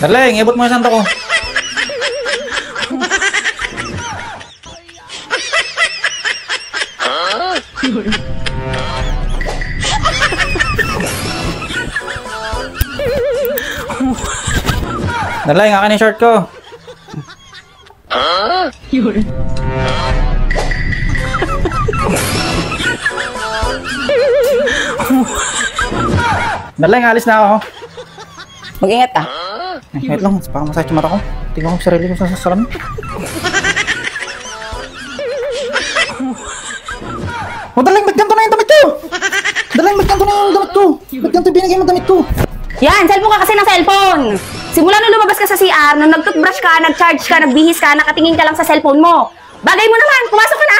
Darling, ibot mo yung santo ko. Darling, akin yung short ko. Darling, alis na ako. Mag-ingat ka. Wait lang, baka masakit yung mata ko. Tingnan ko yung sarili ko sa salamin. Oh, darling, ba't ganito na yung damit ko? Darling, ba't ganito na yung damit ko? Ba't ganito binigay mo damit ko? Yan, cellphone ka kasi ng cellphone. Simula nung lumabas ka sa CR, nung nag-toothbrush ka, nag-charge ka, nagbihis ka, nakatingin ka lang sa cellphone mo. Bagay mo naman, pumasok ka na.